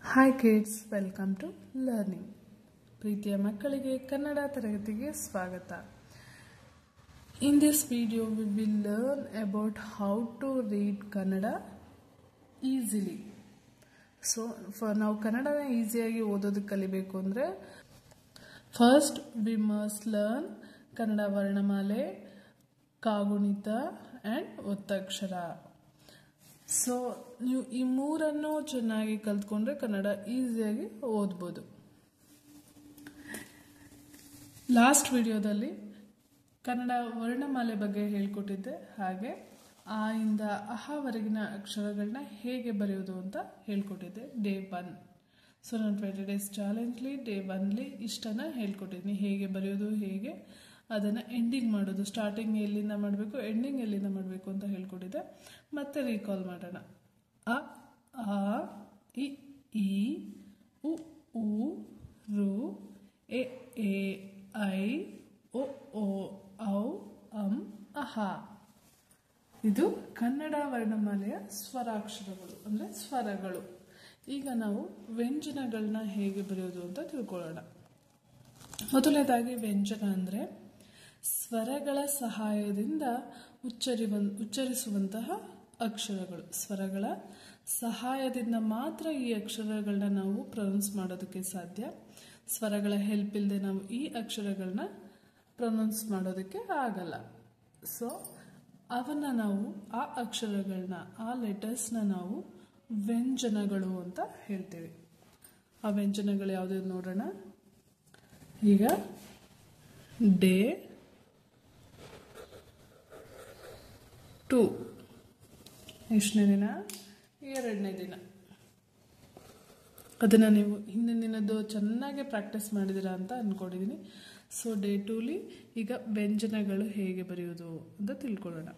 Hi kids, welcome to learning. ಪ್ರೀತಿಯ ಮಕ್ಕಳಿಗೆ ಕನ್ನಡ ತರಗತಿಗೆ ಸ್ವಾಗತ. In this video we will learn about how to read Kannada easily. So ನಾವು ಕನ್ನಡನ ಈಸಿಯಾಗಿ ಓದೋದಕ್ಕೆ ಕಲಿಬೇಕು ಅಂದ್ರೆ first we must learn Kannada ವರ್ಣಮಾಲೆ, ಕಾಗುಣಿತ and ಒತ್ತಕ್ಷರ. ಸೊ ನೀವು ಈ ಮೂರನ್ನು ಚೆನ್ನಾಗಿ ಕಲ್ತ್ಕೊಂಡ್ರೆ ಕನ್ನಡ ಈಸಿಯಾಗಿ ಓದ್ಬೋದು. ಲಾಸ್ಟ್ ವಿಡಿಯೋದಲ್ಲಿ ಕನ್ನಡ ವರ್ಣಮಾಲೆ ಬಗ್ಗೆ ಹೇಳ್ಕೊಟ್ಟಿದ್ದೆ, ಹಾಗೆ ಆ ಇಂದ ಅಹವರೆಗಿನ ಅಕ್ಷರಗಳನ್ನ ಹೇಗೆ ಬರೆಯೋದು ಅಂತ ಹೇಳ್ಕೊಟ್ಟಿದ್ದೆ ಡೇ 1. ಸೊ ನಾನು 20 days ಚಾಲೆಂಜ್ಲಿ ಡೇ 1ಲಿ ಇಷ್ಟನ್ನ ಹೇಳ್ಕೊಟ್ಟಿದ್ದೀನಿ, ಹೇಗೆ ಬರೆಯೋದು, ಹೇಗೆ ಅದನ್ನು ಎಂಡಿಂಗ್ ಮಾಡೋದು, ಸ್ಟಾರ್ಟಿಂಗ್ ಎಲ್ಲಿಂದ ಮಾಡಬೇಕು ಎಂಡಿಂಗ್ ಎಲ್ಲಿಂದ ಮಾಡಬೇಕು ಅಂತ ಹೇಳ್ಕೊಟ್ಟಿದ್ದೆ. ಮತ್ತೆ ರೀಕಾಲ್ ಮಾಡೋಣ. ಅ ಆ ಇ ಈ ಉ ಊ ರು ಎ ಎ ಐ ಒ ಓ ಔ ಅಂ ಅಹ. ಇದು ಕನ್ನಡ ವರ್ಣಮಾಲೆಯ ಸ್ವರಾಕ್ಷರಗಳು ಅಂದರೆ ಸ್ವರಗಳು. ಈಗ ನಾವು ವ್ಯಂಜನಗಳನ್ನ ಹೇಗೆ ಬರೆಯೋದು ಅಂತ ತಿಳ್ಕೊಳ್ಳೋಣ. ಮೊದಲನೇದಾಗಿ ವ್ಯಂಜನ ಅಂದರೆ ಸ್ವರಗಳ ಸಹಾಯದಿಂದ ಉಚ್ಚರಿಸುವಂತಹ ಅಕ್ಷರಗಳು. ಸ್ವರಗಳ ಸಹಾಯದಿಂದ ಮಾತ್ರ ಈ ಅಕ್ಷರಗಳನ್ನ ನಾವು ಪ್ರೊನೌನ್ಸ್ ಮಾಡೋದಕ್ಕೆ ಸಾಧ್ಯ. ಸ್ವರಗಳ ಹೆಲ್ಪ್ ಇಲ್ಲದೆ ನಾವು ಈ ಅಕ್ಷರಗಳನ್ನ ಪ್ರೊನೌನ್ಸ್ ಮಾಡೋದಕ್ಕೆ ಆಗಲ್ಲ. ಸೊ ಅವನ್ನ ನಾವು ಆ ಅಕ್ಷರಗಳನ್ನ, ಆ ಲೆಟರ್ಸ್ನ ನಾವು ವ್ಯಂಜನಗಳು ಅಂತ ಹೇಳ್ತೀವಿ. ಆ ವ್ಯಂಜನಗಳು ಯಾವುದು ನೋಡೋಣ. ಈಗ ಡೇ 2 ಎಷ್ಟನೇ ದಿನ? 2ನೇ ದಿನ. ಅದನ್ನು ನೀವು ಹಿಂದಿನ ದಿನದ್ದು ಚೆನ್ನಾಗಿ ಪ್ರಾಕ್ಟೀಸ್ ಮಾಡಿದಿರಾ ಅಂತ ಅಂದ್ಕೊಂಡಿದ್ದೀನಿ. ಸೊ ಡೇ 2ಲಿ ಈಗ ವ್ಯಂಜನಗಳು ಹೇಗೆ ಬರೆಯೋದು ಅಂತ ತಿಳ್ಕೊಳ್ಳೋಣ.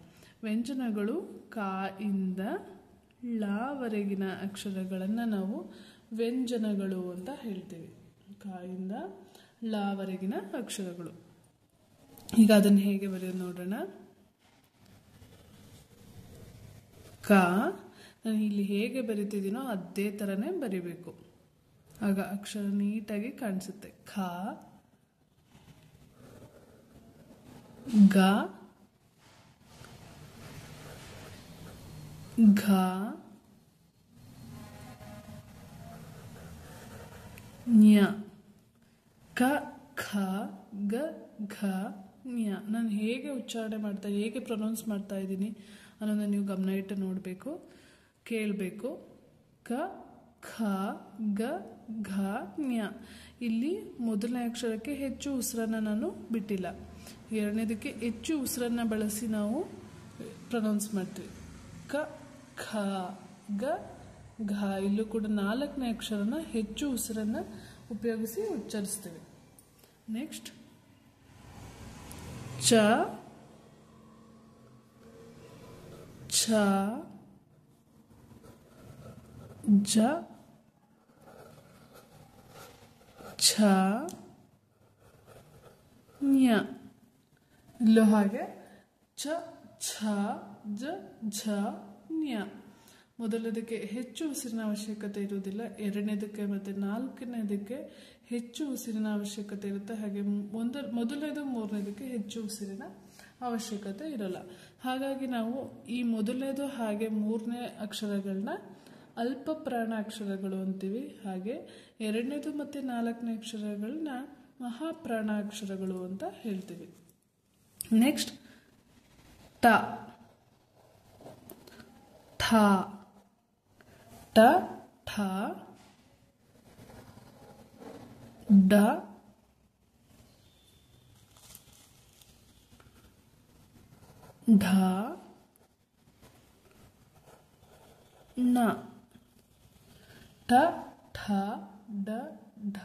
ವ್ಯಂಜನಗಳು ಕಾ ಇಂದ ಳವರೆಗಿನ ಅಕ್ಷರಗಳನ್ನು ನಾವು ವ್ಯಂಜನಗಳು ಅಂತ ಹೇಳ್ತೀವಿ. ಕಾ ಇಂದ ಳವರೆಗಿನ ಅಕ್ಷರಗಳು. ಈಗ ಅದನ್ನು ಹೇಗೆ ಬರೆಯೋದು ನೋಡೋಣ. ಕ ನಾನು ಇಲ್ಲಿ ಹೇಗೆ ಬರಿತಿದ್ದೀನೋ ಅದೇ ಥರನೇ ಬರಿಬೇಕು, ಆಗ ಅಕ್ಷರ ನೀಟಾಗಿ ಕಾಣಿಸುತ್ತೆ. ಖ ಗ ಘ ಞ ಕ ಖ ಗ ಘ ಞ. ನಾನು ಹೇಗೆ ಉಚ್ಚಾರಣೆ ಮಾಡ್ತಾ, ಹೇಗೆ ಪ್ರೊನೌನ್ಸ್ ಮಾಡ್ತಾ ಇದ್ದೀನಿ ಅನ್ನೋದನ್ನ ನೀವು ಗಮನ ಇಟ್ಟು ನೋಡಬೇಕು, ಕೇಳಬೇಕು. ಕ ಖ ಗ ಘ ಞ. ಇಲ್ಲಿ ಮೊದಲನೇ ಅಕ್ಷರಕ್ಕೆ ಹೆಚ್ಚು ಉಸಿರನ್ನ ನಾನು ಬಿಟ್ಟಿಲ್ಲ, ಎರಡನೇದಕ್ಕೆ ಹೆಚ್ಚು ಉಸಿರನ್ನ ಬಳಸಿ ನಾವು ಪ್ರೊನೌನ್ಸ್ ಮಾಡ್ತೀವಿ. ಕ ಖ ಗ ಘ. ಇಲ್ಲೂ ಕೂಡ 4ನೇ ಅಕ್ಷರನ ಹೆಚ್ಚು ಉಸಿರನ್ನ ಉಪಯೋಗಿಸಿ ಉಚ್ಚರಿಸ್ತೀವಿ. ನೆಕ್ಸ್ಟ್ ಚ ಛ ಜ ಛ ಞ. ಇಲ್ಲೂ ಹಾಗೆ ಚ ಛ ಜ ಝ ಞ. ಮೊದಲನೇದಕ್ಕೆ ಹೆಚ್ಚು ಉಸಿರಿನ ಅವಶ್ಯಕತೆ ಇರುವುದಿಲ್ಲ, ಎರಡನೇದಕ್ಕೆ ಮತ್ತು 4ನೇದಕ್ಕೆ ಹೆಚ್ಚು ಉಸಿರಿನ ಅವಶ್ಯಕತೆ ಇರುತ್ತೆ. ಹಾಗೆ ಮೊದಲನೇದು 3ನೇದಕ್ಕೆ ಹೆಚ್ಚು ಉಸಿರಿನ ಅವಶ್ಯಕತೆ ಇರಲ್ಲ. ಹಾಗಾಗಿ ನಾವು ಈ ಮೊದಲನೇದು ಹಾಗೆ 3ನೇ ಅಕ್ಷರಗಳನ್ನ ಅಲ್ಪ ಪ್ರಾಣ ಅಕ್ಷರಗಳು ಅಂತೀವಿ. ಹಾಗೆ ಎರಡನೇದು ಮತ್ತು 4ನೇ ಅಕ್ಷರಗಳನ್ನ ಮಹಾಪ್ರಾಣ ಅಕ್ಷರಗಳು ಅಂತ ಹೇಳ್ತೀವಿ. ನೆಕ್ಸ್ಟ್ ಟ ಠ ಟ ಠ ಡ ಢ ಣ. ಟ ಠ ಡ ಢ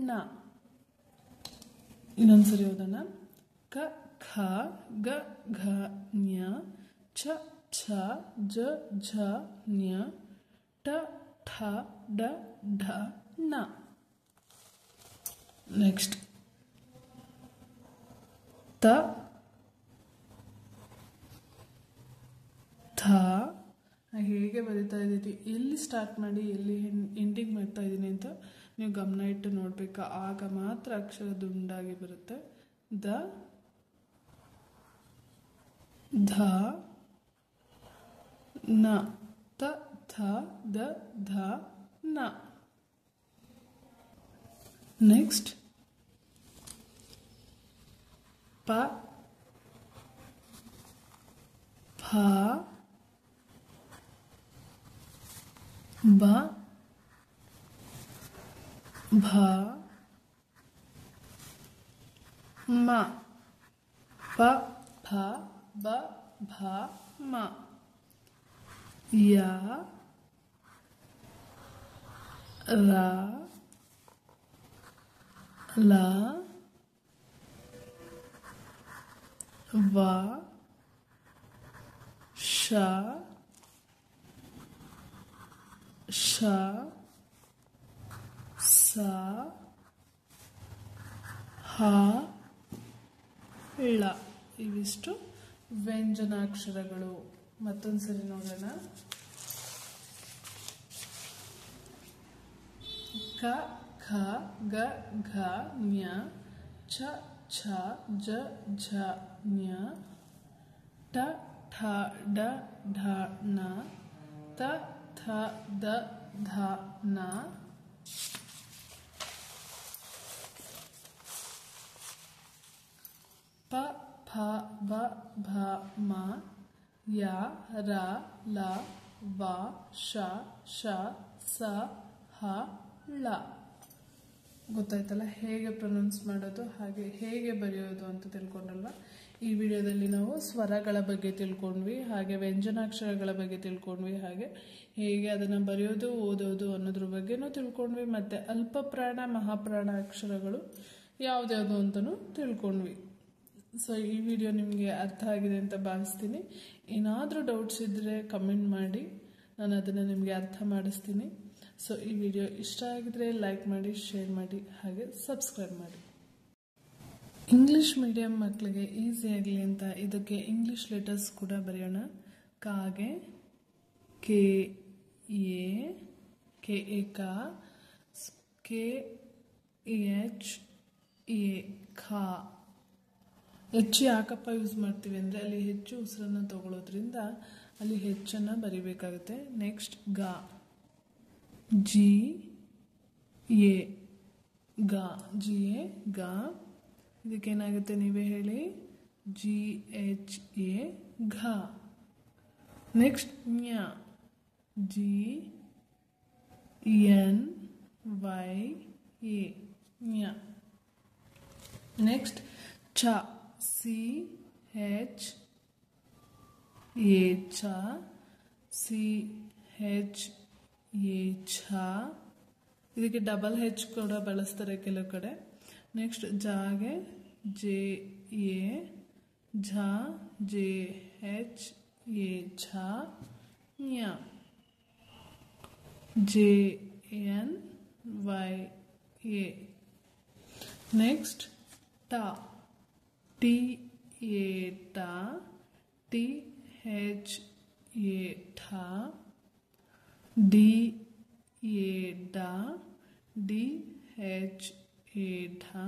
ಣ. ಇನ್ನೊಂದ್ಸರಿ ಓದೋಣ. ಕ ಖ ಗ ಘ ಞ ಛ ಛ ಜ ಝ ಞ ಟ ಠ ಡ ಢ ಣ. ನೆಕ್ಸ್ಟ್ ತ ಥ ಹೇಗೆ ಬರಿತಾ ಇದ್ದೀರಿ, ಎಲ್ಲಿ ಸ್ಟಾರ್ಟ್ ಮಾಡಿ ಎಲ್ಲಿ ಎಂಡಿಂಗ್ ಮಾಡ್ತಾ ಇದ್ದೀನಿ ಅಂತ ನೀವು ಗಮನ ಇಟ್ಟು ನೋಡಬೇಕು. ಆಗ ಮಾತ್ರ ಅಕ್ಷರ ದುಂಡಾಗಿ ಬರುತ್ತೆ. ದ, ಧ, ನ, ತ, ಥ, ದ, ಧ, ನ. ನೆಕ್ಸ್ಟ್ ಪ, ಫ, ಬ, ಭ, ಮ. ಪ, ಫ, ಬ, ಭ, ಮ. ಯ, ರ, ಲ, ವ, ಶ, ಶ, ಸ, ಹ, ಳ. ಇವಿಷ್ಟು ವ್ಯಂಜನಾಕ್ಷರಗಳು. ಮತ್ತೊಂದ್ಸರಿ ನೋಡೋಣ. ಕ, ಖ, ಗ, ಘ, ಞ, ಛ, ಛ, ಜ, ಝ, ಞ, ಟ, ಠ, ಡ, ಢ, ಣ, ತ, ಥ, ದ, ಧ, ನ. ಪ, ಫ, ಬ, ಭ, ಮ. ಯ, ರ, ಲ, ವ, ಶ, ಶ, ಸ, ಹ, ಳ. ಗೊತ್ತಾಯ್ತಲ್ಲ ಹೇಗೆ ಪ್ರೊನೌನ್ಸ್ ಮಾಡೋದು ಹಾಗೆ ಹೇಗೆ ಬರೆಯೋದು ಅಂತ ತಿಳ್ಕೊಂಡಲ್ವ. ಈ ವಿಡಿಯೋದಲ್ಲಿ ನಾವು ಸ್ವರಗಳ ಬಗ್ಗೆ ತಿಳ್ಕೊಂಡ್ವಿ, ಹಾಗೆ ವ್ಯಂಜನಾಕ್ಷರಗಳ ಬಗ್ಗೆ ತಿಳ್ಕೊಂಡ್ವಿ, ಹಾಗೆ ಹೇಗೆ ಅದನ್ನು ಬರೆಯೋದು ಓದೋದು ಅನ್ನೋದ್ರ ಬಗ್ಗೆನೂ ತಿಳ್ಕೊಂಡ್ವಿ. ಮತ್ತು ಅಲ್ಪಪ್ರಾಣ ಮಹಾಪ್ರಾಣ ಅಕ್ಷರಗಳು ಯಾವುದ್ಯಾವುದು ಅಂತಲೂ ತಿಳ್ಕೊಂಡ್ವಿ. ಸೊ ಈ ವಿಡಿಯೋ ನಿಮಗೆ ಅರ್ಥ ಆಗಿದೆ ಅಂತ ಭಾವಿಸ್ತೀನಿ. ಏನಾದರೂ ಡೌಟ್ಸ್ ಇದ್ದರೆ ಕಮೆಂಟ್ ಮಾಡಿ, ನಾನು ಅದನ್ನು ನಿಮಗೆ ಅರ್ಥ ಮಾಡಿಸ್ತೀನಿ. ಸೊ ಈ ವಿಡಿಯೋ ಇಷ್ಟ ಆಗಿದ್ರೆ ಲೈಕ್ ಮಾಡಿ, ಶೇರ್ ಮಾಡಿ, ಹಾಗೆ ಸಬ್ಸ್ಕ್ರೈಬ್ ಮಾಡಿ. ಇಂಗ್ಲೀಷ್ ಮೀಡಿಯಂ ಮಕ್ಕಳಿಗೆ ಈಸಿ ಆಗಲಿ ಅಂತ ಇದಕ್ಕೆ ಇಂಗ್ಲೀಷ್ ಲೆಟರ್ಸ್ ಕೂಡ ಬರೆಯೋಣ. ಕಾಗೆ ಕೆ ಎ, ಕೆ ಎ ಕ, ಕೆ ಎಚ್ ಎ ಖ. ಹೆಚ್ಚು ಯಾಕಪ್ಪ ಯೂಸ್ ಮಾಡ್ತೀವಿ ಅಂದರೆ ಅಲ್ಲಿ ಹೆಚ್ಚು ಉಸಿರನ್ನು ತಗೊಳ್ಳೋದ್ರಿಂದ ಅಲ್ಲಿ ಹೆಚ್ಚನ್ನು ಬರಿಬೇಕಾಗುತ್ತೆ. ನೆಕ್ಸ್ಟ್ ಗ, ಜಿ ಎ, ಗ, ಜಿ ಎ ಗ. ಇದಕ್ಕೇನಾಗುತ್ತೆ ನೀವೇ ಹೇಳಿ, ಜಿ ಎಚ್ ಎ ಘ. ನೆಕ್ಸ್ಟ್ ಞ, ಜಿ ಎನ್ ವೈ ಎ ಞ. ನೆಕ್ಸ್ಟ್ ಛ, ಸಿ ಹೆಚ್ ಎ ಛ, ಸಿ ಹೆಚ್ ಎ ಛ. ಇದಕ್ಕೆ ಡಬಲ್ ಹೆಚ್ ಕೂಡ ಬಳಸ್ತಾರೆ ಕೆಲವು ಕಡೆ. ನೆಕ್ಸ್ಟ್ ಜಾಗೆ ಜೆ ಎ, ಝ, ಜೆ ಹೆಚ್ ಎ ಝ, ಞ, J N Y A. Next ಟ, ಟಿ ಎ ಟ, ಟಿ ಹೆಚ್ ಎ ಠ, ಡಿ ಎ ಡ, ಡಿ ಹೆಚ್ ಎ ಢ,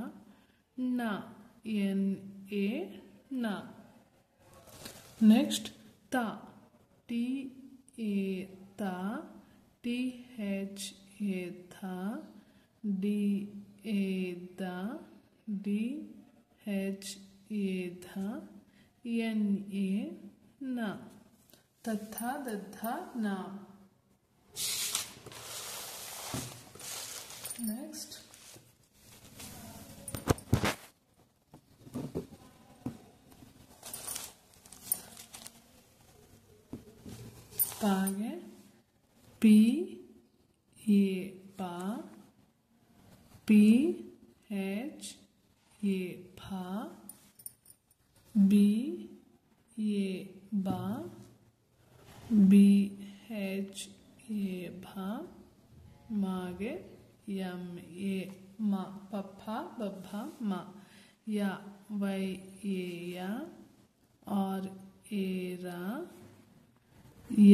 ನ, ಎನ್ ಎ ನ. ನೆಕ್ಸ್ಟ್ ತ, ಟಿ ಎ ತ, ಟಿ ಹೆಚ್ ಎ ಥ, ಡಿ ಎ ದ, ಡಿ ಹೆಚ್ ಎ ಧ, ಎನ್ ಎ ನ. ತಥ ದಥ ನ. ನೆಕ್ಸ್ಟ್ ಪಾಗೆ ಪಿ ಎ ಪ, ಪಿ ಹೆಚ್ ಎ ಫ, ಬಿ ಎ ಬ, ಬಿ ಹೆಚ್ ಎ ಭ. ಮಾಗೆ ಎಂ ಎ ಮ, ಪಫ ಬಭ ಮ. ಯ ವೈ ಎ ಯ, ಆರ್ ಎ ರ,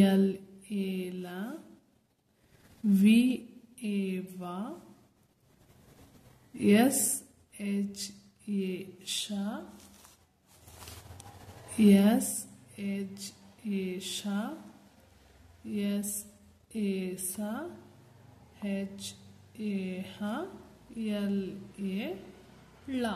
ಎಲ್ एला, वी ए वा, एस एच ए शा, एस एच ए शा, एस ए सा, एच ए हा, एल ए ला.